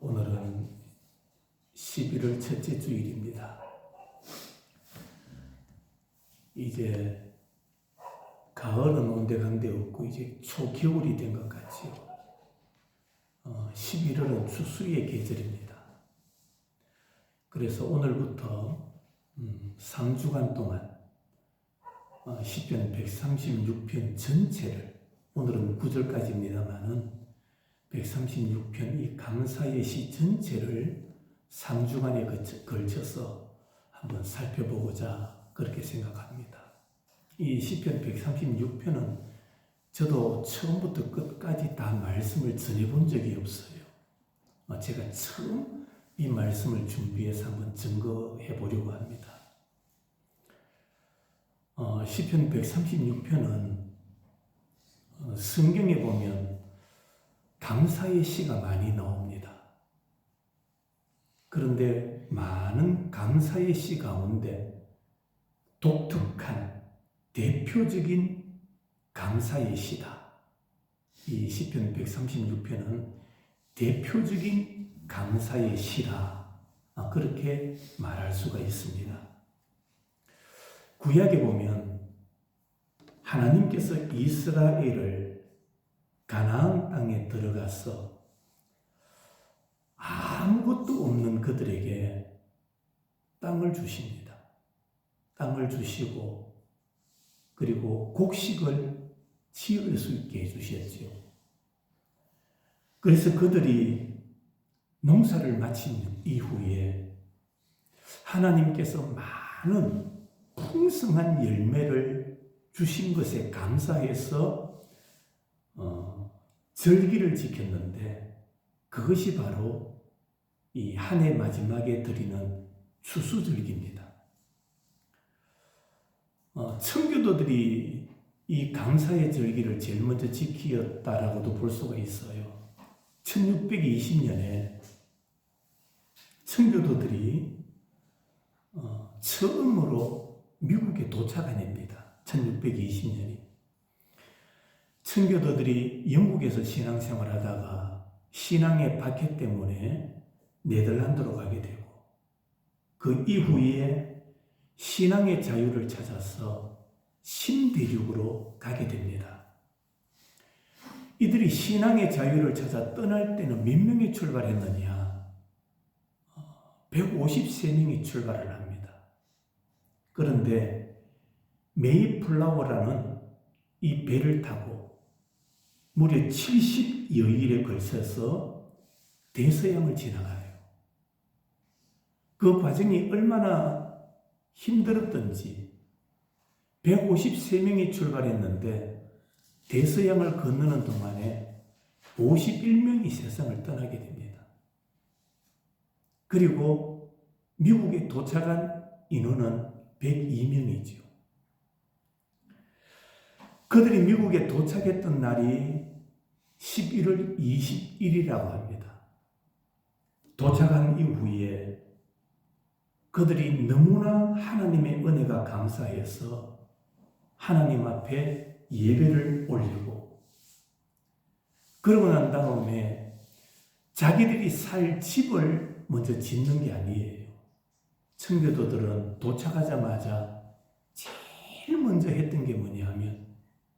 오늘은 11월 첫째 주일입니다. 이제 가을은 온데간데 없고 이제 초겨울이 된 것 같지요. 11월은 추수의 계절입니다. 그래서 오늘부터 3주간 동안 시편 136편 전체를, 오늘은 9절까지입니다만은 136편 이 감사의 시 전체를 3주간에 걸쳐서 한번 살펴보고자 그렇게 생각합니다. 이 시편 136편은 저도 처음부터 끝까지 다 말씀을 전해본 적이 없어요. 제가 처음 이 말씀을 준비해서 한번 증거해 보려고 합니다. 시편 136편은 성경에 보면 감사의 시가 많이 나옵니다. 그런데 많은 감사의 시 가운데 독특한 대표적인 감사의 시다. 이 시편 136편은 대표적인 감사의 시라, 그렇게 말할 수가 있습니다. 구약에 보면 하나님께서 이스라엘을 가나안 땅에 들어가서 아무것도 없는 그들에게 땅을 주십니다. 땅을 주시고 그리고 곡식을 지을 수 있게 해주셨지요. 그래서 그들이 농사를 마친 이후에 하나님께서 많은 풍성한 열매를 주신 것에 감사해서 절기를 지켰는데, 그것이 바로 이 한 해 마지막에 드리는 추수절기입니다. 청교도들이 이 감사의 절기를 제일 먼저 지키었다라고도 볼 수가 있어요. 1620년에 청교도들이 처음으로 미국에 도착한 해입니다. 1620년이. 청교도들이 영국에서 신앙생활을 하다가 신앙의 박해 때문에 네덜란드로 가게 되고, 그 이후에 신앙의 자유를 찾아서 신대륙으로 가게 됩니다. 이들이 신앙의 자유를 찾아 떠날 때는 몇 명이 출발했느냐? 153명이 출발을 합니다. 그런데 메이플라워라는 이 배를 타고 무려 70여일에 걸쳐서 대서양을 지나가요. 그 과정이 얼마나 힘들었던지 153명이 출발했는데 대서양을 건너는 동안에 51명이 세상을 떠나게 됩니다. 그리고 미국에 도착한 인원은 102명이죠. 그들이 미국에 도착했던 날이 11월 21일이라고 합니다. 도착한 이후에 그들이 너무나 하나님의 은혜가 감사해서 하나님 앞에 예배를 올리고, 그러고 난 다음에 자기들이 살 집을 먼저 짓는 게 아니에요. 청교도들은 도착하자마자 제일 먼저 했던 게 뭐냐 하면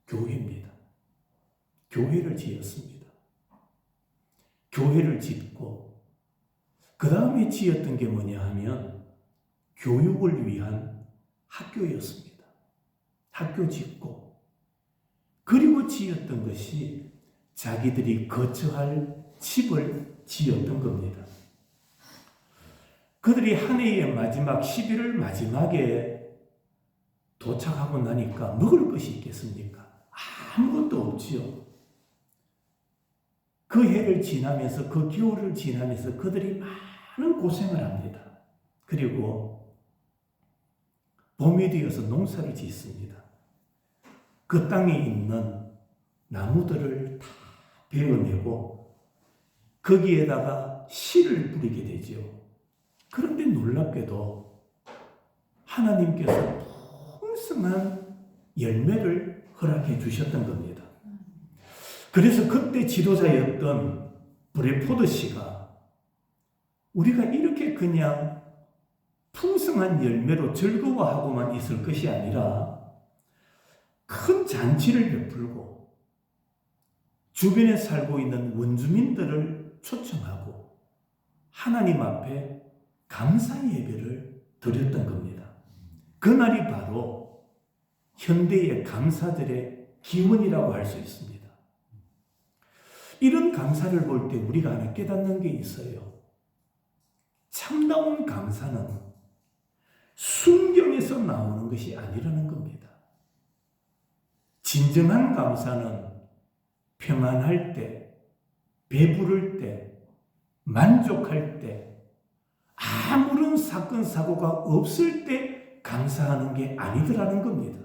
교회입니다. 교회를 지었습니다. 교회를 짓고 그 다음에 지었던 게 뭐냐 하면 교육을 위한 학교였습니다. 학교 짓고 그리고 지었던 것이 자기들이 거처할 집을 지었던 겁니다. 그들이 한 해의 마지막 11월 마지막에 도착하고 나니까 먹을 것이 있겠습니까? 아무것도 없지요. 그 해를 지나면서, 그 겨울을 지나면서 그들이 많은 고생을 합니다. 그리고 봄이 되어서 농사를 짓습니다. 그 땅에 있는 나무들을 다 베어내고 거기에다가 씨를 뿌리게 되죠. 그런데 놀랍게도 하나님께서 풍성한 열매를 허락해 주셨던 겁니다. 그래서 그때 지도자였던 브래포드 씨가 우리가 이렇게 그냥 풍성한 열매로 즐거워하고만 있을 것이 아니라 큰 잔치를 베풀고 주변에 살고 있는 원주민들을 초청하고 하나님 앞에 감사 예배를 드렸던 겁니다. 그날이 바로 현대의 감사들의 기원이라고 할 수 있습니다. 이런 감사를 볼 때 우리가 하나 깨닫는 게 있어요. 참다운 감사는 순경에서 나오는 것이 아니라는 겁니다. 진정한 감사는 평안할 때, 배부를 때, 만족할 때, 아무런 사건, 사고가 없을 때 감사하는 게 아니더라는 겁니다.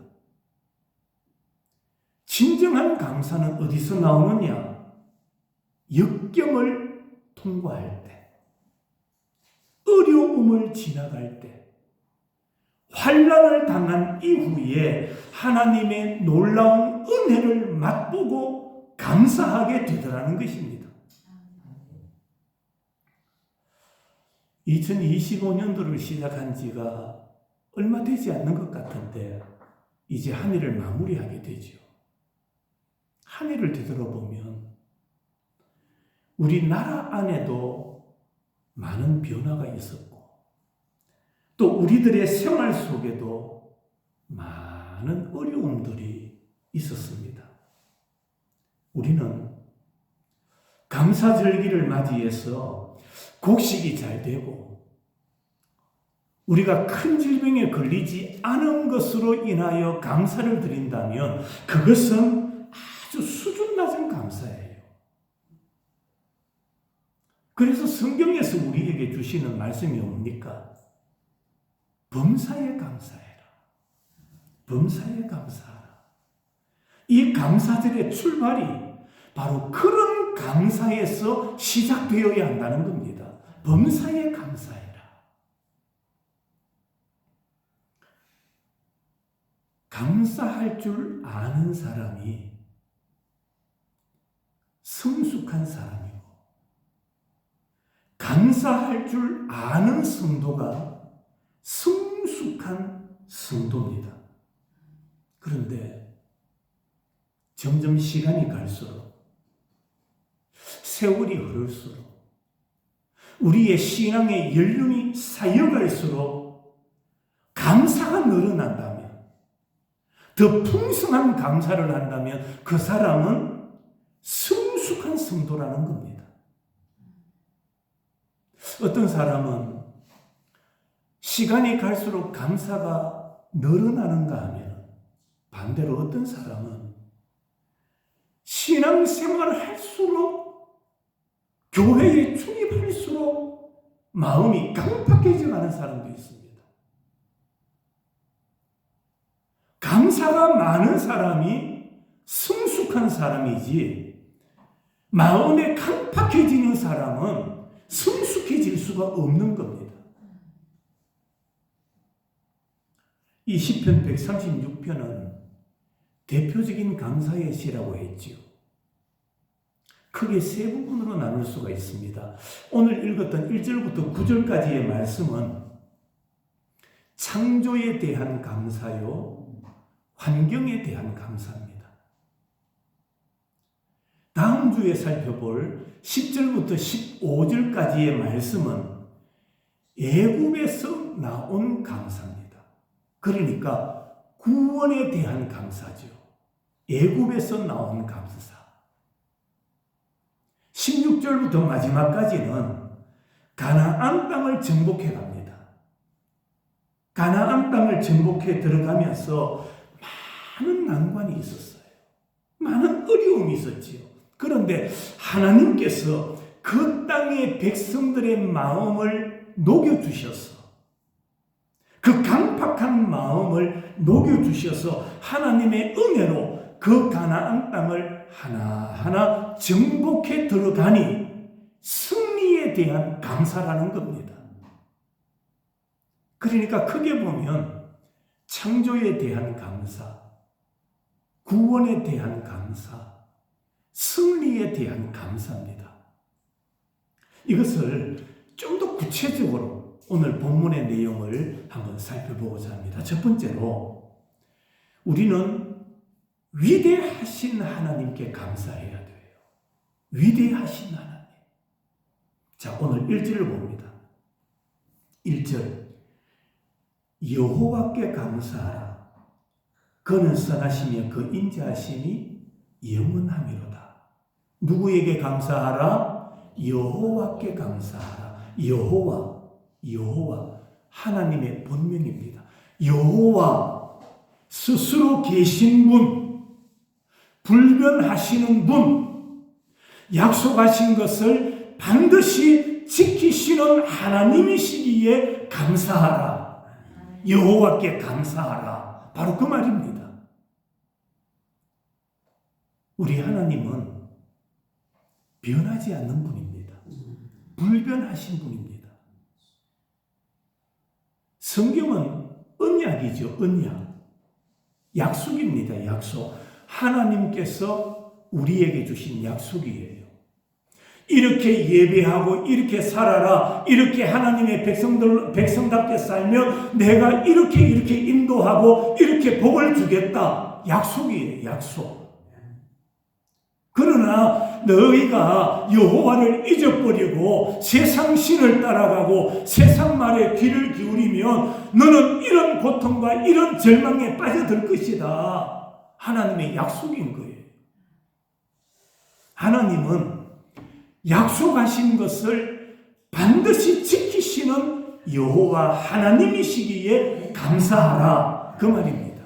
진정한 감사는 어디서 나오느냐? 역경을 통과할 때, 어려움을 지나갈 때, 환난을 당한 이후에 하나님의 놀라운 은혜를 맛보고 감사하게 되더라는 것입니다. 2025년도를 시작한 지가 얼마 되지 않는 것 같은데 이제 한 해를 마무리하게 되죠. 한 해를 되돌아보면 우리나라 안에도 많은 변화가 있었고 또 우리들의 생활 속에도 많은 어려움들이 있었습니다. 우리는 감사절기를 맞이해서 곡식이 잘 되고 우리가 큰 질병에 걸리지 않은 것으로 인하여 감사를 드린다면 그것은 아주 수준 낮은 감사예요. 그래서 성경에서 우리에게 주시는 말씀이 뭡니까? 범사에 감사해라. 범사에 감사하라. 이 감사들의 출발이 바로 그런 감사에서 시작되어야 한다는 겁니다. 범사에 감사해라. 감사할 줄 아는 사람이 성숙한 사람이고 감사할 줄 아는 성도가 성숙한 성도입니다. 그런데 점점 시간이 갈수록 세월이 흐를수록 우리의 신앙의 연륜이 쌓여갈수록 감사가 늘어난다면 더 풍성한 감사를 한다면 그 사람은 성숙한 성도라는 겁니다. 어떤 사람은 시간이 갈수록 감사가 늘어나는가 하면 반대로 어떤 사람은 신앙생활을 할수록 교회에 출입할수록 마음이 강팍해져 가는 사람도 있습니다. 감사가 많은 사람이 성숙한 사람이지 마음에 강팍해지는 사람은 성숙해질 수가 없는 겁니다. 이 시편 136편은 대표적인 감사의 시라고 했지요. 크게 세 부분으로 나눌 수가 있습니다. 오늘 읽었던 1절부터 9절까지의 말씀은 창조에 대한 감사요, 환경에 대한 감사입니다. 다음 주에 살펴볼 10절부터 15절까지의 말씀은 애굽에서 나온 감사입니다. 그러니까 구원에 대한 감사죠. 애굽에서 나온 감사. 16절부터 마지막까지는 가나안 땅을 정복해 갑니다. 가나안 땅을 정복해 들어가면서 많은 난관이 있었어요. 많은 어려움이 있었지요. 그런데 하나님께서 그 땅의 백성들의 마음을 녹여주셔서 그 강팍한 마음을 녹여주셔서 하나님의 은혜로 그 가나안 땅을 하나하나 정복해 들어가니 승리에 대한 감사라는 겁니다. 그러니까 크게 보면 창조에 대한 감사, 구원에 대한 감사, 승리에 대한 감사입니다. 이것을 좀 더 구체적으로 오늘 본문의 내용을 한번 살펴보고자 합니다. 첫 번째로 우리는 위대하신 하나님께 감사해야 돼요. 위대하신 하나님. 자, 오늘 1절을 봅니다. 1절. 여호와께 감사하라. 그는 선하시며 그 인자하심이 영원하미로다. 누구에게 감사하라? 여호와께 감사하라. 여호와 하나님의 본명입니다. 여호와 스스로 계신 분, 불변하시는 분, 약속하신 것을 반드시 지키시는 하나님이시기에 감사하라. 여호와께 감사하라. 바로 그 말입니다. 우리 하나님은 변하지 않는 분입니다. 불변하신 분입니다. 성경은 언약이죠. 언약. 약속입니다. 약속. 하나님께서 우리에게 주신 약속이에요. 이렇게 예배하고 이렇게 살아라. 이렇게 하나님의 백성답게 살면 내가 이렇게 인도하고 이렇게 복을 주겠다. 약속이에요. 약속. 그러나 너희가 여호와를 잊어버리고 세상 신을 따라가고 세상 말에 귀를 기울이면 너는 이런 고통과 이런 절망에 빠져들 것이다. 하나님의 약속인 거예요. 하나님은 약속하신 것을 반드시 지키시는 여호와 하나님이시기에 감사하라. 그 말입니다.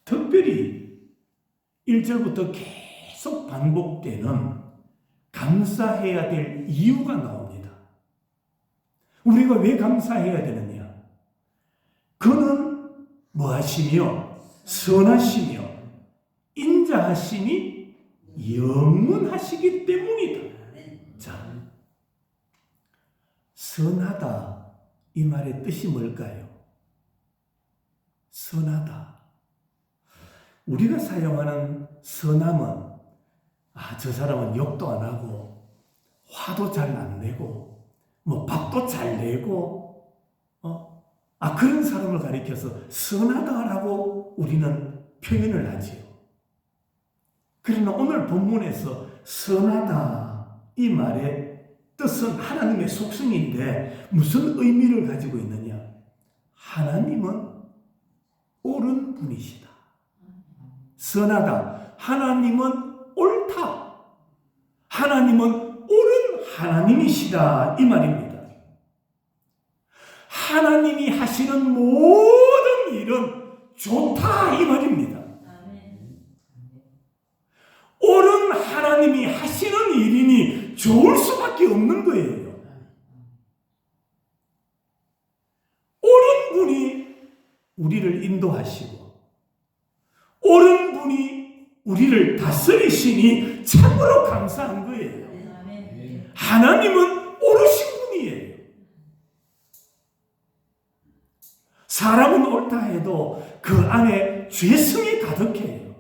특별히 1절부터 계속 반복되는 감사해야 될 이유가 나옵니다. 우리가 왜 감사해야 되느냐? 그는 뭐하시며 선하시며 인자하심이 영원하시기 때문이다. 자, 선하다 이 말의 뜻이 뭘까요? 선하다. 우리가 사용하는 선함은 저 사람은 욕도 안 하고 화도 잘 안 내고 뭐 밥도 잘 내고 그런 사람을 가리켜서 선하다라고 우리는 표현을 하지요. 그러나 오늘 본문에서 선하다 이 말의 뜻은 하나님의 속성인데 무슨 의미를 가지고 있느냐? 하나님은 옳은 분이시다. 선하다. 하나님은 옳다. 하나님은 옳은 하나님이시다. 이 말입니다. 하나님이 하시는 모든 일은 좋다. 이 말입니다. 옳은 하나님이 하시는 일이니 좋을 수밖에 없는 거예요. 옳은 분이 우리를 인도하시고 옳은 분이 우리를 다스리시니 참으로 감사한 거예요. 하나님은 옳으신 분이에요. 사람은 옳다 해도 그 안에 죄성이 가득해요.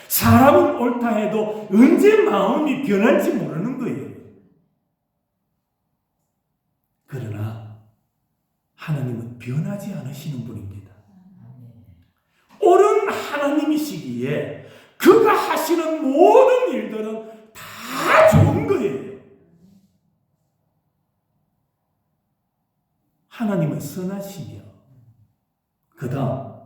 사람은 옳다 해도 언제 마음이 변할지 모르는 거예요. 그러나 하나님은 변하지 않으시는 분입니다. 옳은 하나님이시기에 그가 하시는 모든 일들은 다 좋은 거예요. 하나님은 선하시며 그 다음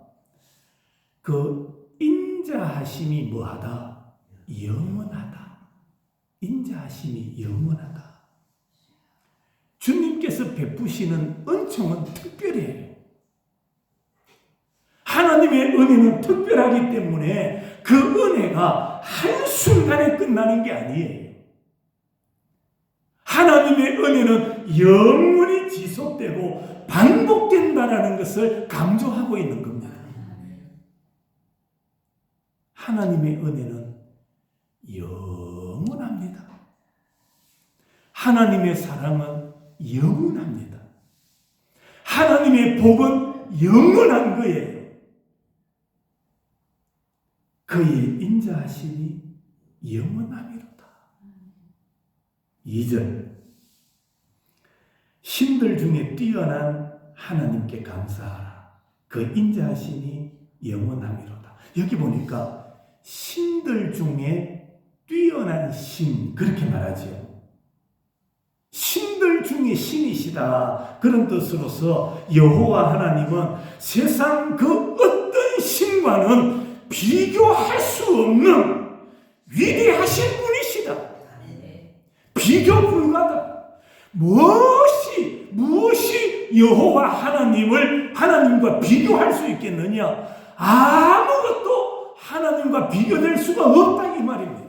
그 인자하심이 뭐하다? 영원하다. 인자하심이 영원하다. 주님께서 베푸시는 은총은 특별해요. 하나님의 은혜는 특별하기 때문에 그 은혜가 한순간에 끝나는 게 아니에요. 하나님의 은혜는 영원히 지속되고 반복된다라는 것을 강조하고 있는 겁니다. 하나님의 은혜는 영원합니다. 하나님의 사랑은 영원합니다. 하나님의 복은 영원한 거예요. 그의 인자하심이 영원하미로다. 2절 신들 중에 뛰어난 하나님께 감사하라. 그 인자하심이 영원함이로다. 여기 보니까 신들 중에 뛰어난 신 그렇게 말하지요. 신들 중에 신이시다. 그런 뜻으로서 여호와 하나님은 세상 그 어떤 신과는 비교할 수 없는 위대하신 분이시다. 비교 불가다. 무엇이 여호와 하나님과 비교할 수 있겠느냐? 아무것도 하나님과 비교될 수가 없다 이 말입니다.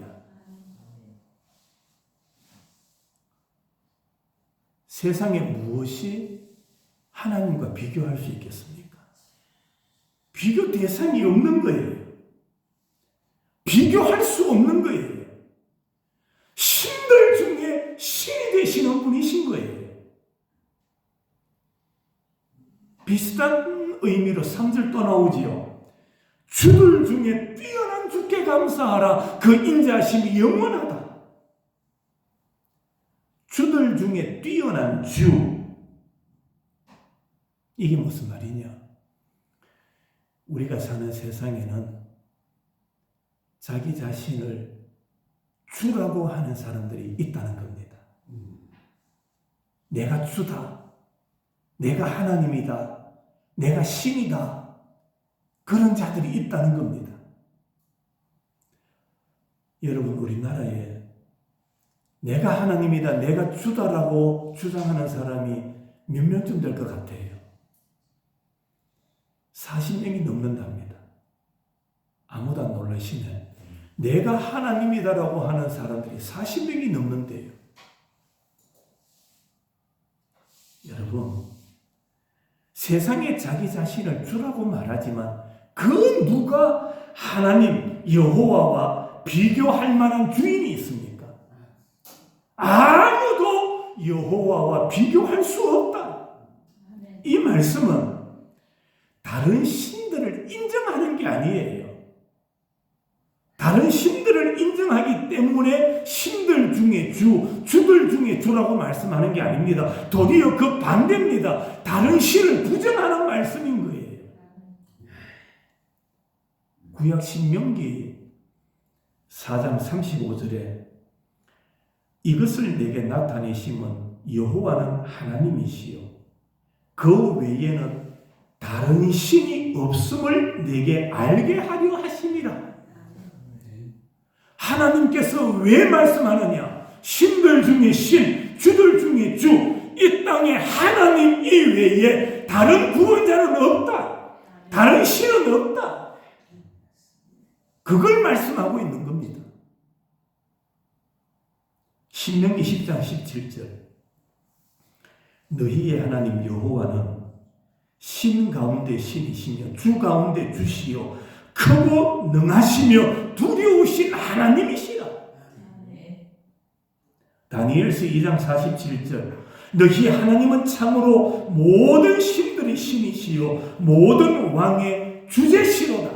세상에 무엇이 하나님과 비교할 수 있겠습니까? 비교 대상이 없는 거예요. 비교할 수 없는 거예요. 신들 중에 신이 되시는 분이신 거예요. 비슷한 의미로 3절 또 나오지요. 주들 중에 뛰어난 주께 감사하라. 그 인자하심이 영원하다. 주들 중에 뛰어난 주. 이게 무슨 말이냐? 우리가 사는 세상에는 자기 자신을 주라고 하는 사람들이 있다는 겁니다. 내가 주다. 내가 하나님이다. 내가 신이다. 그런 자들이 있다는 겁니다. 여러분, 우리나라에 내가 하나님이다, 내가 주다라고 주장하는 사람이 몇 명쯤 될 것 같아요? 40명이 넘는답니다. 아무도 안 놀라시네. 내가 하나님이다라고 하는 사람들이 40명이 넘는데요. 여러분, 세상에 자기 자신을 주라고 말하지만 그 누가 하나님 여호와와 비교할 만한 주인이 있습니까? 아무도 여호와와 비교할 수 없다. 이 말씀은 다른 신들을 인정하는 게 아니에요. 다른 신들을 인정하기 때문에 신들 중에 주들 중에 주라고 말씀하는 게 아닙니다. 도리어 그 반대입니다. 다른 신을 부정하는 말씀인 거예요. 구약 신명기 4장 35절에 이것을 내게 나타내심은 여호와는 하나님이시요 그 외에는 다른 신이 없음을 내게 알게 하려 하심이라. 하나님께서 왜 말씀하느냐? 신들 중에 신, 주들 중에 주, 이 땅에 하나님 이외에 다른 구원자는 없다. 다른 신은 없다. 그걸 말씀하고 있는 겁니다. 신명기 10장 17절 너희의 하나님 여호와는 신 가운데 신이시며 주 가운데 주시요 크고 능하시며 두려우신 하나님이시라. 다니엘서 2장 47절 너희 하나님은 참으로 모든 신들의 신이시요 모든 왕의 주제시로다.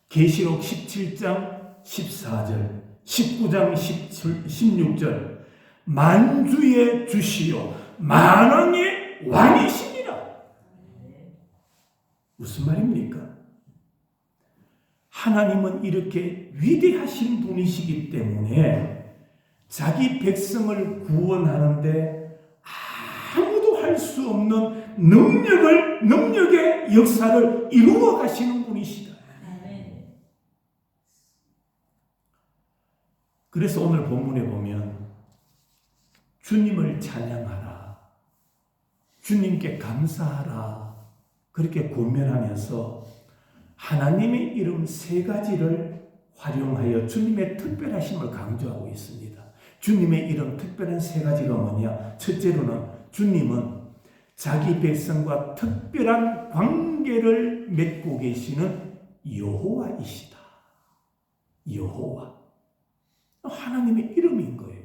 계시록 17장 14절 19장 16절 만주의 주시요 만왕의 왕이시니라. 무슨 말입니까? 하나님은 이렇게 위대하신 분이시기 때문에 자기 백성을 구원하는데 아무도 할 수 없는 능력의 역사를 이루어 가시는 분이시다. 그래서 오늘 본문에 보면 주님을 찬양하라, 주님께 감사하라 그렇게 권면하면서 하나님의 이름 세 가지를 활용하여 주님의 특별하심을 강조하고 있습니다. 주님의 이름 특별한 세 가지가 뭐냐? 첫째로는 주님은 자기 백성과 특별한 관계를 맺고 계시는 여호와이시다. 여호와. 하나님의 이름인 거예요.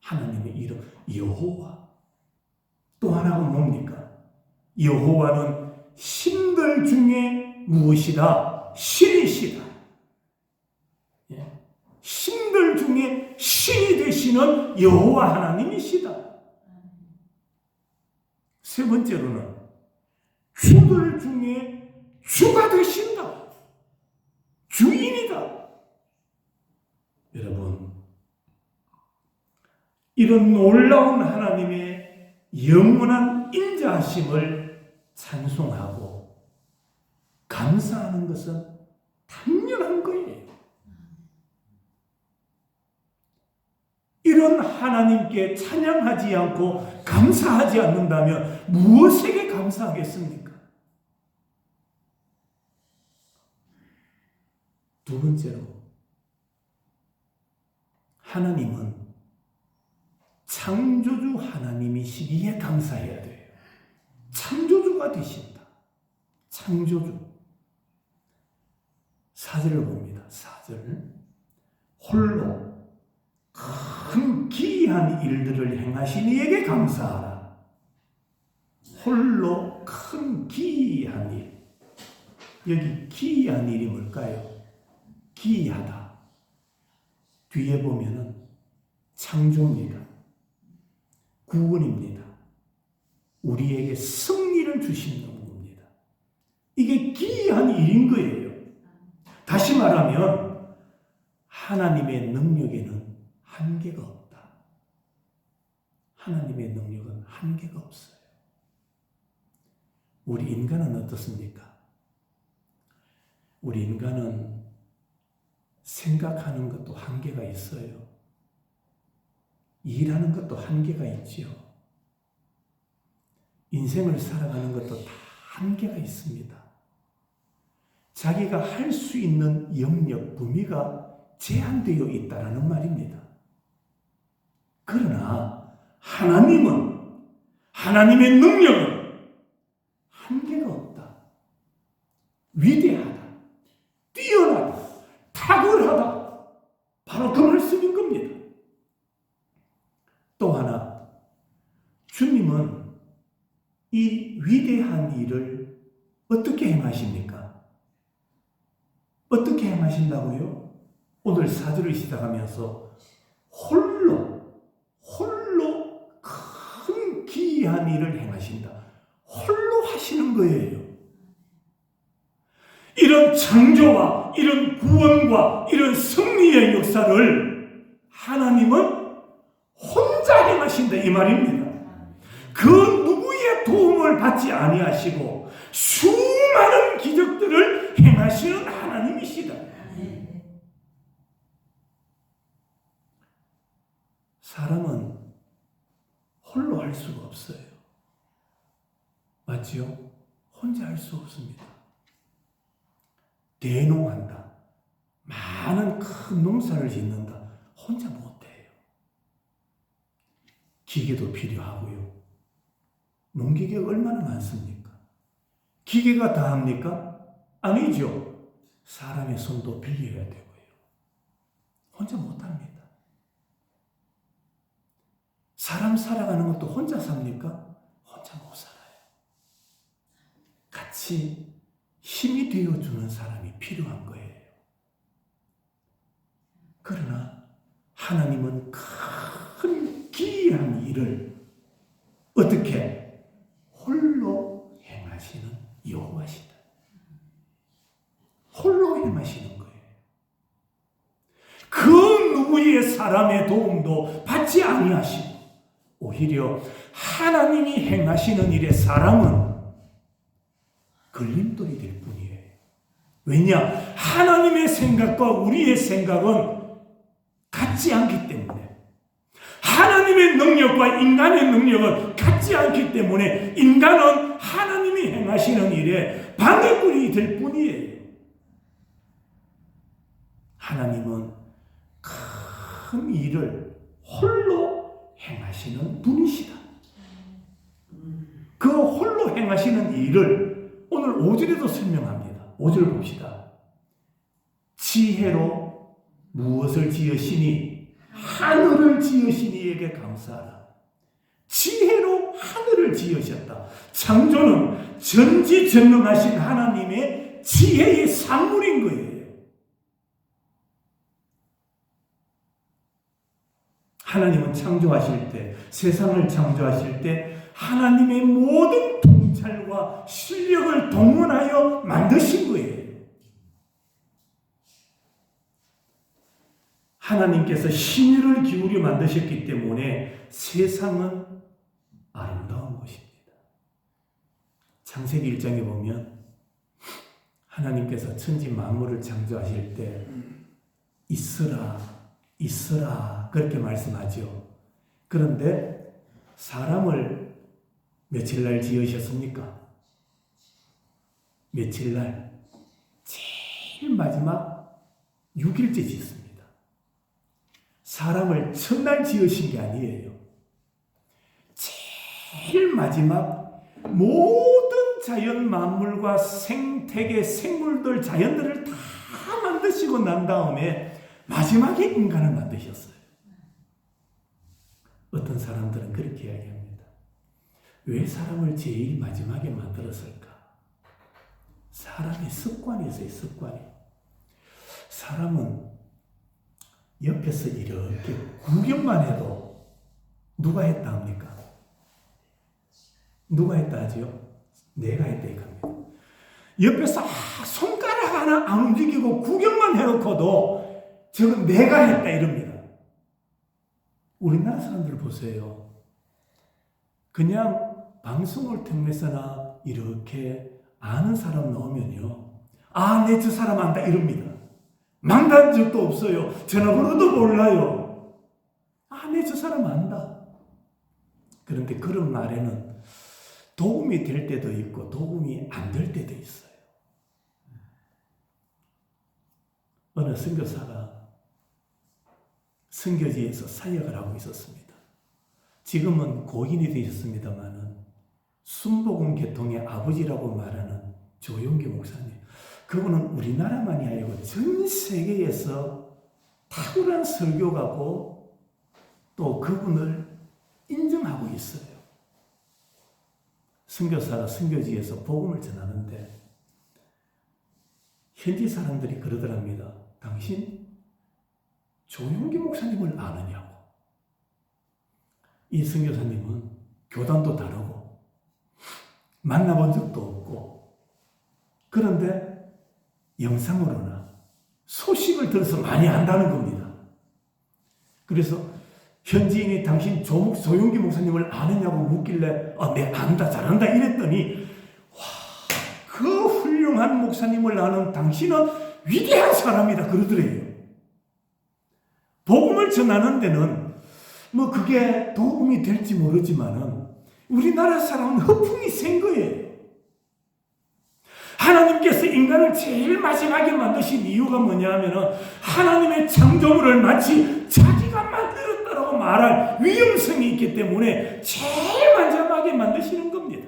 하나님의 이름 여호와. 또 하나가 뭡니까? 여호와는 신들 중에 무엇이다? 신이시다. 신들 중에 신이 되시는 여호와 하나님이시다. 세 번째로는 주들 중에 주가 되신다. 주인이다. 여러분, 이런 놀라운 하나님의 영원한 인자하심을 찬송하고 감사하는 것은 당연한 거예요. 이런 하나님께 찬양하지 않고 감사하지 않는다면 무엇에게 감사하겠습니까? 두 번째로, 하나님은 창조주 하나님이시기에 감사해야 돼요. 창조주가 되신다. 창조주. 4절을 봅니다. 4절. 홀로 큰 기이한 일들을 행하신 이에게 감사하라. 홀로 큰 기이한 일. 여기 기이한 일이 뭘까요? 기이하다. 뒤에 보면은 창조입니다. 구원입니다. 우리에게 승리를 주시는 겁니다. 이게 기이한 일인 거예요. 다시 말하면 하나님의 능력에는 한계가 없다. 하나님의 능력은 한계가 없어요. 우리 인간은 어떻습니까? 우리 인간은 생각하는 것도 한계가 있어요. 일하는 것도 한계가 있지요. 인생을 살아가는 것도 다 한계가 있습니다. 자기가 할 수 있는 영역, 범위가 제한되어 있다는 말입니다. 그러나 하나님은, 하나님의 능력은 한계가 없다. 위대하다. 뛰어나다. 탁월하다. 바로 그 말씀인 겁니다. 또 하나, 주님은 이 위대한 일을 어떻게 행하십니까? 어떻게 행하신다고요? 오늘 4절을 시작하면서 홀로 큰 기이한 일을 행하신다. 홀로 하시는 거예요. 이런 창조와 이런 구원과 이런 승리의 역사를 하나님은 혼자 행하신다 이 말입니다. 그 누구의 도움을 받지 아니하시고 수많은 기적들을 행하시는 하나님이시다. 사람은 홀로 할 수가 없어요. 맞지요? 혼자 할 수 없습니다. 대농한다. 많은 큰 농사를 짓는다. 혼자 못해요. 기계도 필요하고요. 농기계가 얼마나 많습니까? 기계가 다 합니까? 아니죠. 사람의 손도 빌려야 되고요. 혼자 못합니다. 사람 살아가는 것도 혼자 삽니까? 혼자 못 살아요. 같이 힘이 되어주는 사람이 필요한 거예요. 그러나 하나님은 큰 기이한 일을 어떻게 홀로 행하시는 여호와시다. 홀로 행하시는 거예요. 그 누구의 사람의 도움도 받지 아니하시고 오히려 하나님이 행하시는 일에 사람은 걸림돌이 될 뿐이에요. 왜냐? 하나님의 생각과 우리의 생각은 같지 않기 때문에, 하나님의 능력과 인간의 능력은 같지 않기 때문에 인간은 하나님이 행하시는 일에 방해꾼이 될 뿐이에요. 하나님은 큰 일을 홀로 행하시는 분이시다. 그 홀로 행하시는 일을 오늘 5절에도 설명합니다. 5절 봅시다. 지혜로 무엇을 지으시니 하늘을 지으신 이에게 감사하라. 지혜로 하늘을 지으셨다. 창조는 전지전능하신 하나님의 지혜의 산물인 거예요. 하나님은 창조하실 때, 세상을 창조하실 때 하나님의 모든 통찰과 실력을 동원하여 만드신 거예요. 하나님께서 심혈을 기울여 만드셨기 때문에 세상은 아름다운 것입니다. 창세기 1장에 보면 하나님께서 천지 만물을 창조하실 때 있으라, 있으라 그렇게 말씀하죠. 그런데 사람을 며칠 날 지으셨습니까? 며칠 날? 제일 마지막 6일째 짓습니다. 사람을 첫날 지으신 게 아니에요. 제일 마지막 모든 자연 만물과 생태계, 생물들, 자연들을 다 만드시고 난 다음에 마지막에 인간을 만드셨어요. 어떤 사람들은 그렇게 이야기합니다. 왜 사람을 제일 마지막에 만들었을까? 사람의 습관이 있어요. 습관이. 사람은 옆에서 이렇게 구경만 해도 누가 했다 합니까? 누가 했다 하지요? 내가 했다 이겁니다. 옆에서 손가락 하나 안 움직이고 구경만 해놓고도 저건 내가 했다 이럽니다. 우리나라 사람들 보세요. 그냥 방송을 통해서나 이렇게 아는 사람 나오면요. 아, 내 저 사람 안다 이럽니다. 만난 적도 없어요. 전화번호도 몰라요. 아, 내 저 사람 안다. 그런데 그런 말에는 도움이 될 때도 있고 도움이 안 될 때도 있어요. 어느 선교사가 선교지에서 사역을 하고 있었습니다. 지금은 고인이 되셨습니다마는 순복음 계통의 아버지라고 말하는 조용기 목사님. 그분은 우리나라만이 아니고 전 세계에서 탁월한 설교가고 또 그분을 인정하고 있어요. 선교사가 선교지에서 복음을 전하는데 현지 사람들이 그러더랍니다. 당신 조용기 목사님을 아느냐고. 이 선교사님은 교단도 다르고 만나본 적도 없고 그런데 영상으로나 소식을 들어서 많이 안다는 겁니다. 그래서 현지인이 당신 조용기 목사님을 아느냐고 묻길래 네 안다 잘한다 이랬더니 와, 그 훌륭한 목사님을 아는 당신은 위대한 사람이다 그러더래요. 복음을 전하는 데는 뭐 그게 도움이 될지 모르지만은 우리나라 사람은 허풍이 센 거예요. 하나님께서 인간을 제일 마지막에 만드신 이유가 뭐냐면은 하나님의 창조물을 마치 자기가 만들었다라고 말할 위험성이 있기 때문에 제일 마지막에 만드시는 겁니다.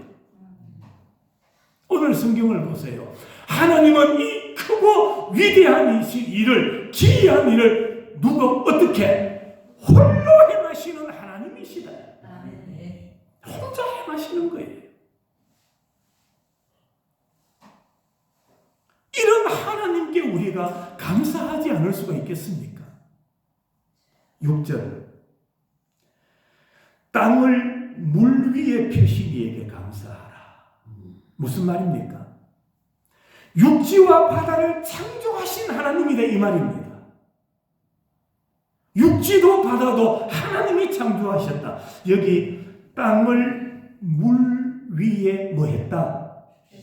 오늘 성경을 보세요. 하나님은 이 크고 위대한 일을, 기이한 일을 누가 어떻게 홀로 행하시는 하나님이시다. 혼자 행하시는 거예요. 이런 하나님께 우리가 감사하지 않을 수가 있겠습니까? 6절 땅을 물 위에 펴신 이에게 감사하라. 무슨 말입니까? 육지와 바다를 창조하신 하나님이다 이 말입니다. 육지도 바다도 하나님이 창조하셨다. 여기 땅을 물 위에 뭐 했다?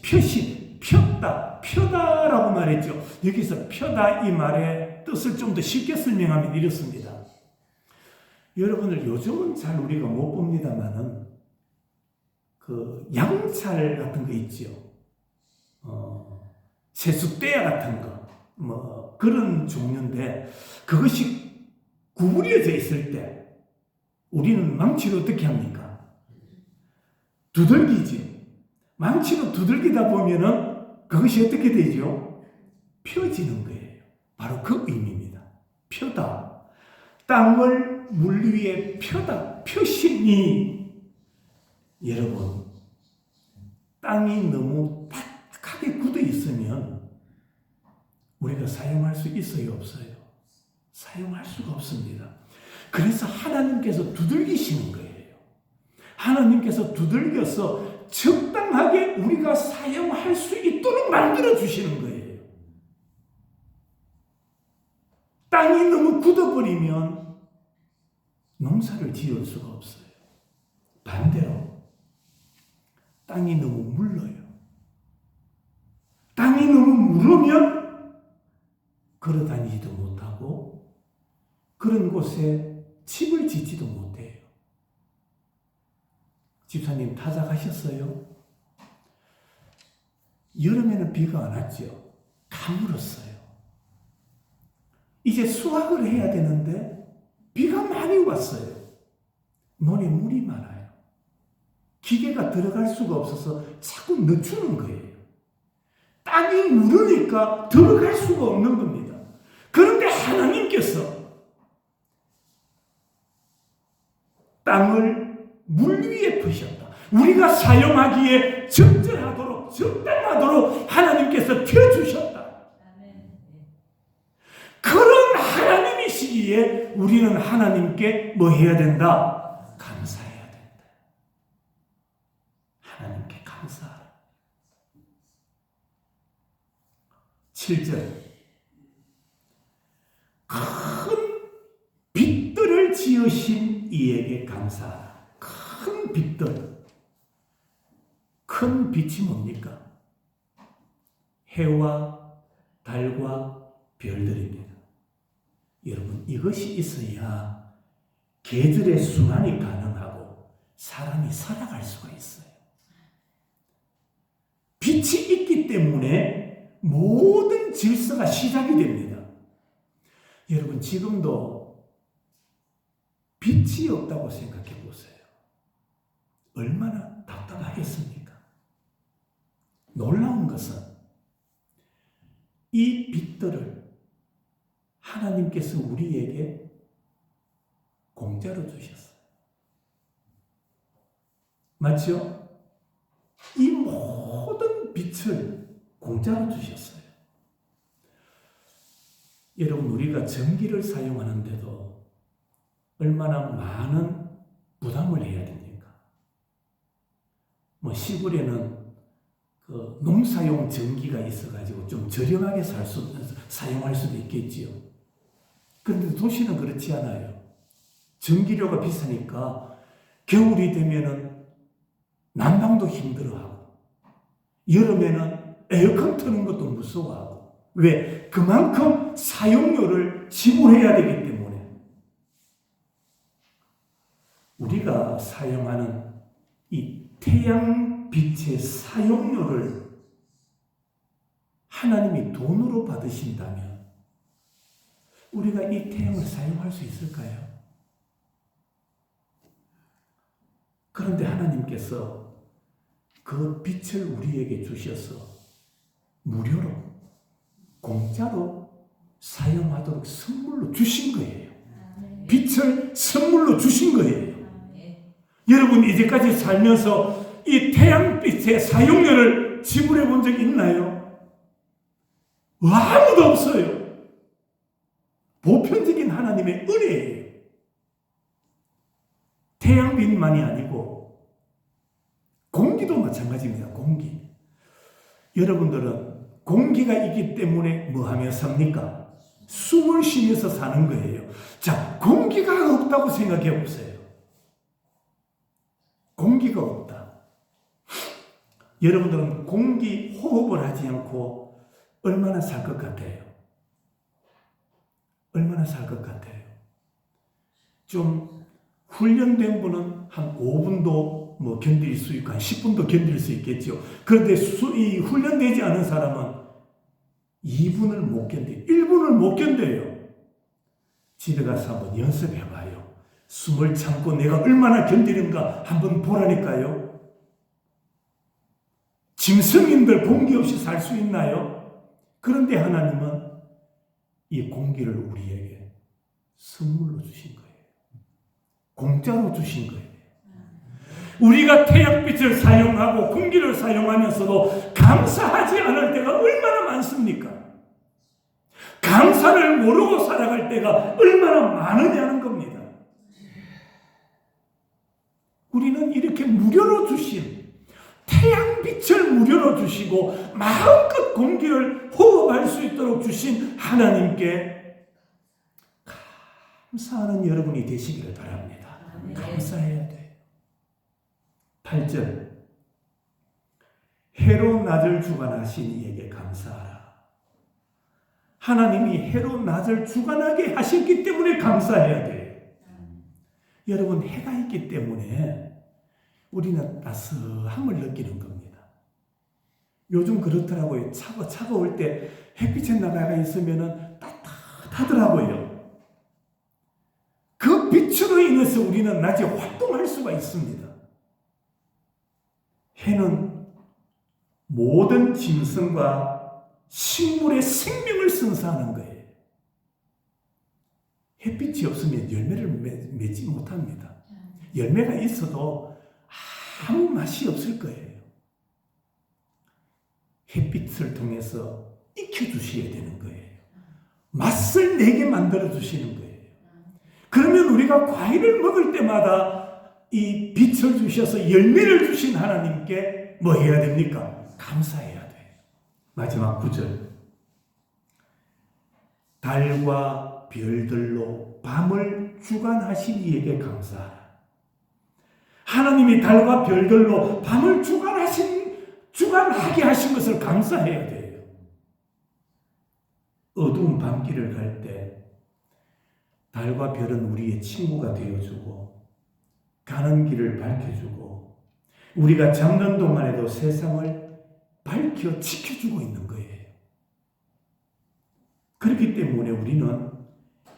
펴신, 폈다, 펴다라고 말했죠. 여기서 펴다 이 말의 뜻을 좀 더 쉽게 설명하면 이렇습니다. 여러분들 요즘은 잘 우리가 못 봅니다만은 그 양찰 같은 거 있죠. 세숫대야 같은 거, 뭐 그런 종류인데 그것이 구부려져 있을 때 우리는 망치로 어떻게 합니까? 두들기지. 망치로 두들기다 보면은 그것이 어떻게 되죠? 펴지는 거예요. 바로 그 의미입니다. 펴다. 땅을 물 위에 펴다. 펴시니 여러분 땅이 너무 딱하게 굳어 있으면 우리가 사용할 수 있어요? 없어요? 사용할 수가 없습니다. 그래서 하나님께서 두들기시는 거예요. 하나님께서 두들겨서 적당하게 우리가 사용할 수 있도록 만들어 주시는 거예요. 땅이 너무 굳어버리면 농사를 지을 수가 없어요. 반대로 땅이 너무 물러요. 땅이 너무 물으면 걸어다니지도 못하고 그런 곳에 집을 짓지도 못해요. 집사님 타작하셨어요? 여름에는 비가 안 왔죠. 가물었어요. 이제 수확을 해야 되는데 비가 많이 왔어요. 논에 물이 많아요. 기계가 들어갈 수가 없어서 자꾸 늦추는 거예요. 땅이 무르니까 들어갈 수가 없는 겁니다. 그런데 하나님께서 땅을 물 위에 푸셨다. 우리가 사용하기에 적절하도록 적당하도록 하나님께서 펴주셨다. 그런 하나님이시기에 우리는 하나님께 뭐 해야 된다? 감사해야 된다. 하나님께 감사하라. 7절 큰 빛들을 지으신 이에게 감사하라. 큰 빛들. 큰 빛이 뭡니까? 해와 달과 별들입니다. 여러분, 이것이 있어야 계절의 순환이 가능하고 사람이 살아갈 수가 있어요. 빛이 있기 때문에 모든 질서가 시작이 됩니다. 여러분, 지금도 빛이 없다고 생각해 보세요. 얼마나 답답하겠습니까? 놀라운 것은 이 빛들을 하나님께서 우리에게 공짜로 주셨어요. 맞죠? 이 모든 빛을 공짜로 주셨어요. 여러분, 우리가 전기를 사용하는데도 얼마나 많은 부담을 해야 됩니까? 뭐 시골에는 그 농사용 전기가 있어가지고 좀 저렴하게 사용할 수도 있겠지요. 그런데 도시는 그렇지 않아요. 전기료가 비싸니까 겨울이 되면은 난방도 힘들어하고 여름에는 에어컨 트는 것도 무서워하고. 왜? 그만큼 사용료를 지불해야 되기 때문에. 우리가 사용하는 이 태양빛의 사용료를 하나님이 돈으로 받으신다면 우리가 이 태양을 사용할 수 있을까요? 그런데 하나님께서 그 빛을 우리에게 주셔서 무료로, 공짜로 사용하도록 선물로 주신 거예요. 빛을 선물로 주신 거예요. 여러분, 이제까지 살면서 이 태양빛의 사용료를 지불해 본 적이 있나요? 아무도 없어요. 보편적인 하나님의 은혜예요. 태양빛만이 아니고 공기도 마찬가지입니다. 공기. 여러분들은 공기가 있기 때문에 뭐 하며 삽니까? 숨을 쉬면서 사는 거예요. 자, 공기가 없다고 생각해 보세요. 공기가 없다. 여러분들은 공기 호흡을 하지 않고 얼마나 살 것 같아요? 얼마나 살 것 같아요? 좀 훈련된 분은 한 5분도 뭐 견딜 수 있고 한 10분도 견딜 수 있겠죠. 그런데 이 훈련되지 않은 사람은 2분을 못 견뎌요. 1분을 못 견뎌요. 집에 가서 한번 연습해봐요. 숨을 참고 내가 얼마나 견디는가 한번 보라니까요. 짐승인들 공기 없이 살 수 있나요? 그런데 하나님은 이 공기를 우리에게 선물로 주신 거예요. 공짜로 주신 거예요. 우리가 태양빛을 사용하고 공기를 사용하면서도 감사하지 않을 때가 얼마나 많습니까? 감사를 모르고 살아갈 때가 얼마나 많으냐는 겁니다. 우리는 이렇게 무료로 주신 태양빛을 무료로 주시고 마음껏 공기를 호흡할 수 있도록 주신 하나님께 감사하는 여러분이 되시기를 바랍니다. 감사해야 돼요. 8절 해로 낮을 주관하신 이에게 감사하라. 하나님이 해로 낮을 주관하게 하셨기 때문에 감사해야 돼요. 여러분, 해가 있기 때문에 우리는 따스함을 느끼는 겁니다. 요즘 그렇더라고요. 차가울 때 햇빛에 나가 있으면 따뜻하더라고요. 그 빛으로 인해서 우리는 낮에 활동할 수가 있습니다. 해는 모든 짐승과 식물의 생명을 선사하는 거예요. 햇빛이 없으면 열매를 맺지 못합니다. 열매가 있어도 아무 맛이 없을 거예요. 햇빛을 통해서 익혀주셔야 되는 거예요. 맛을 내게 만들어주시는 거예요. 그러면 우리가 과일을 먹을 때마다 이 빛을 주셔서 열매를 주신 하나님께 뭐 해야 됩니까? 감사해야 돼요. 마지막 9절 달과 별들로 밤을 주관하신 이에게 감사하라. 하나님이 달과 별들로 밤을 주관하게 하신 것을 감사해야 돼요. 어두운 밤길을 갈 때 달과 별은 우리의 친구가 되어주고 가는 길을 밝혀주고 우리가 잠든 동안에도 세상을 밝혀 지켜주고 있는 거예요. 그렇기 때문에 우리는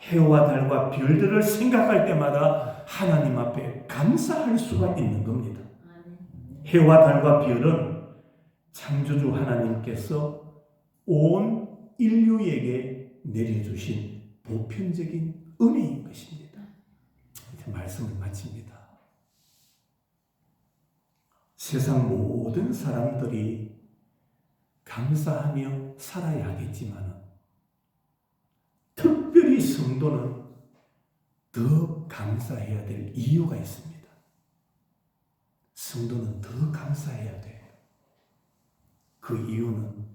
해와 달과 별들을 생각할 때마다 하나님 앞에 감사할 수가 있는 겁니다. 해와 달과 별은 창조주 하나님께서 온 인류에게 내려주신 보편적인 은혜인 것입니다. 이제 말씀을 마칩니다. 세상 모든 사람들이 감사하며 살아야 하겠지만 특별히 성도는 더 감사해야 될 이유가 있습니다. 성도는 더 감사해야 돼요. 그 이유는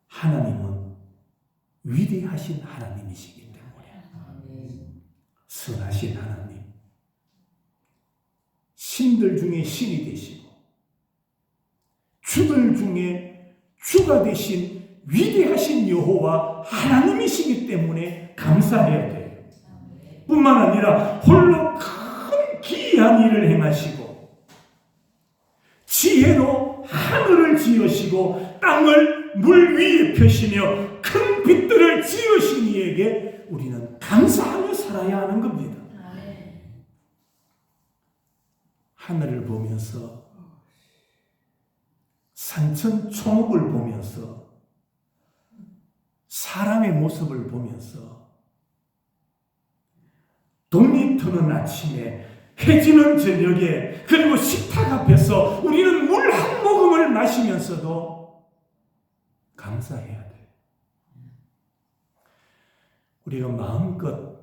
하나님은 위대하신 하나님이시기 때문에 선하신 하나님, 신들 중에 신이 되시고 주들 중에 주가 되신 위대하신 여호와 하나님이시기 때문에 감사해야 돼요. 뿐만 아니라 홀로 큰 기이한 일을 행하시고 지혜로 하늘을 지으시고 땅을 물 위에 펴시며 큰 빛들을 지으신 이에게 우리는 감사하며 살아야 하는 겁니다. 하늘을 보면서 산천 초목을 보면서 사람의 모습을 보면서 동이 트는 아침에 해 지는 저녁에 그리고 식탁 앞에서 우리는 물 한 모금을 마시면서도 감사해야 돼요. 우리가 마음껏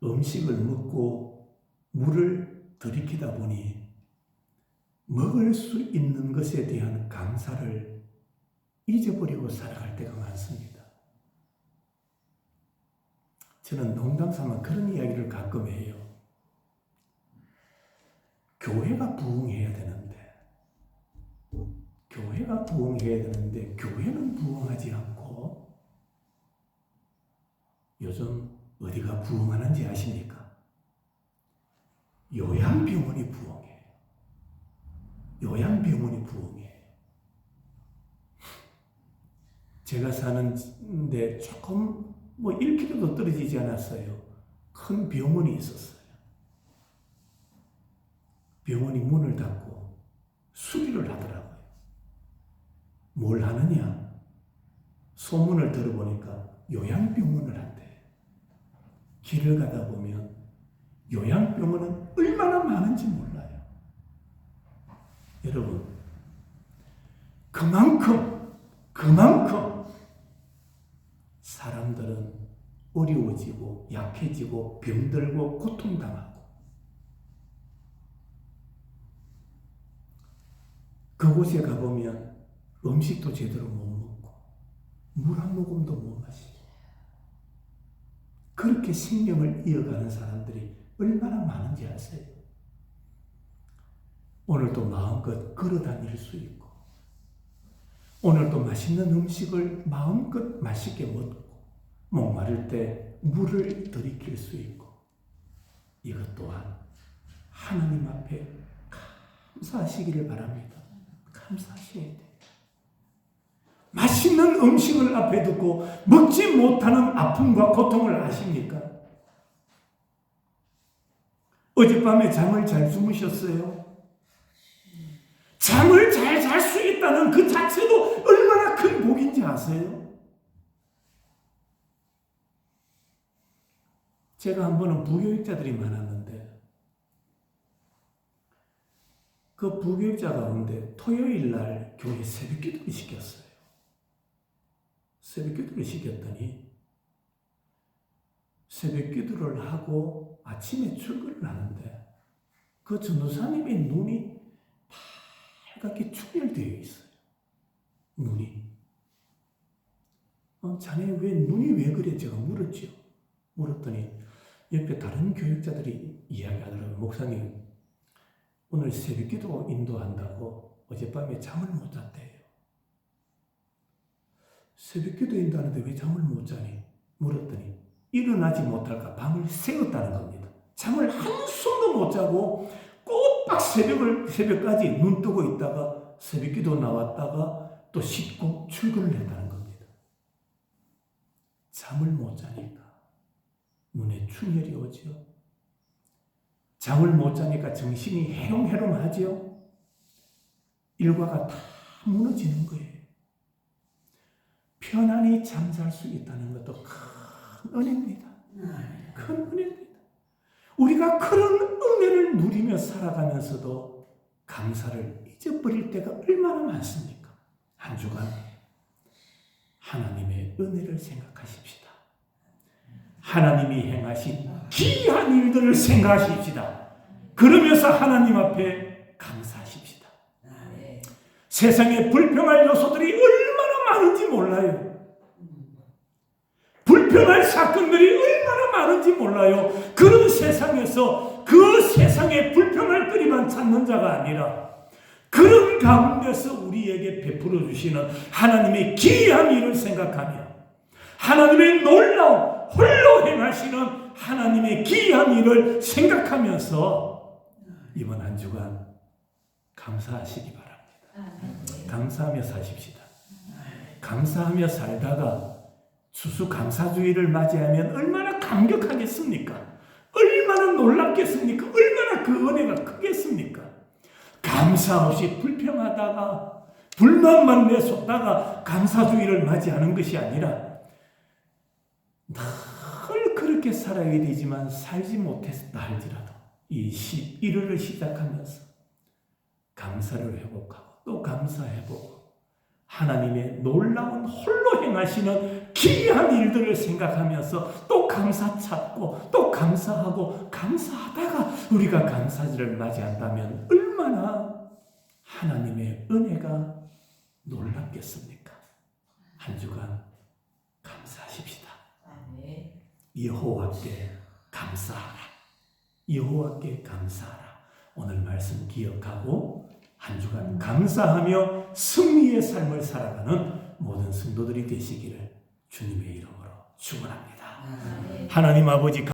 음식을 먹고 물을 들이키다 보니 먹을 수 있는 것에 대한 감사를 잊어버리고 살아갈 때가 많습니다. 저는 농담삼아 그런 이야기를 가끔 해요. 교회가 부흥해야 되는데 교회는 부흥하지 않고 요즘 어디가 부흥하는지 아십니까? 요양병원이 부흥해요. 요양병원이 부흥해요. 제가 사는데 조금 1km도 떨어지지 않았어요. 큰 병원이 있었어요. 병원이 문을 닫고 수리를 하더라고요. 뭘 하느냐? 소문을 들어보니까 요양병원을 한대요. 길을 가다 보면 요양병원은 얼마나 많은지 몰라요. 여러분, 그만큼 사람들은 어려워지고 약해지고 병들고 고통당하고 그곳에 가보면 음식도 제대로 못 먹고 물 한 모금도 못 마시고 그렇게 생명을 이어가는 사람들이 얼마나 많은지 아세요? 오늘도 마음껏 걸어다닐 수 있고 오늘도 맛있는 음식을 마음껏 맛있게 먹고 목마를 때 물을 들이킬 수 있고 이것 또한 하나님 앞에 감사하시기를 바랍니다. 감사하셔야 돼요. 맛있는 음식을 앞에 두고 먹지 못하는 아픔과 고통을 아십니까? 어젯밤에 잠을 잘 주무셨어요? 잠을 잘 잘 수 있다는 그 자체도 얼마나 큰 복인지 아세요? 제가 한 번은 부교육자들이 많았는데 그 부교육자 가운데 토요일 날 교회 새벽 기도를 시켰어요. 새벽 기도를 시켰더니 새벽 기도를 하고 아침에 출근을 하는데 그 전도사님의 눈이 빨갛게 충혈되어 있어요. 눈이. 자네 왜 눈이 왜 그래? 제가 물었죠. 물었더니 옆에 다른 교육자들이 이야기하더라고요. 목사님, 오늘 새벽기도 인도한다고 어젯밤에 잠을 못 잤대요. 새벽기도 인도하는데 왜 잠을 못 자니? 물었더니 일어나지 못할까 밤을 새웠다는 겁니다. 잠을 한숨도 못 자고 꼬박 새벽까지 눈 뜨고 있다가 새벽기도 나왔다가 또 씻고 출근을 했다는 겁니다. 잠을 못 자니까 눈에 충혈이 오죠. 잠을 못 자니까 정신이 해롱해롱하죠. 일과가 다 무너지는 거예요. 편안히 잠잘 수 있다는 것도 큰 은혜입니다. 큰 은혜입니다. 우리가 그런 은혜를 누리며 살아가면서도 감사를 잊어버릴 때가 얼마나 많습니까? 한 주간 하나님의 은혜를 생각하십시다. 하나님이 행하신 귀한 일들을 생각하십시다. 그러면서 하나님 앞에 감사하십시다. 세상에 불평할 요소들이 얼마나 많은지 몰라요. 불평할 사건들이 얼마나 많은지 몰라요. 그런 세상에서 그 세상에 불평할 거리만 찾는 자가 아니라 그런 가운데서 우리에게 베풀어 주시는 하나님의 귀한 일을 생각하며 하나님의 놀라운 홀로 행하시는 하나님의 귀한 일을 생각하면서 이번 한 주간 감사하시기 바랍니다. 감사하며 사십시다. 감사하며 살다가 추수감사주의를 맞이하면 얼마나 감격하겠습니까? 얼마나 놀랍겠습니까? 얼마나 그 은혜가 크겠습니까? 감사 없이 불평하다가 불만만 내쏟다가 감사주의를 맞이하는 것이 아니라 늘 그렇게 살아야 되지만 살지 못했다 할지라도 이 11월을 시작하면서 감사를 회복하고 또 감사해보고 하나님의 놀라운 홀로 행하시는 귀한 일들을 생각하면서 또 감사 찾고 또 감사하고 감사하다가 우리가 감사절을 맞이한다면 얼마나 하나님의 은혜가 놀랍겠습니까? 한 주간 감사하십시다. 여호와께 감사하라. 여호와께 감사하라. 오늘 말씀 기억하고 한 주간 감사하며 승리의 삶을 살아가는 모든 성도들이 되시기를 주님의 이름으로 축원합니다. 하나님 아버지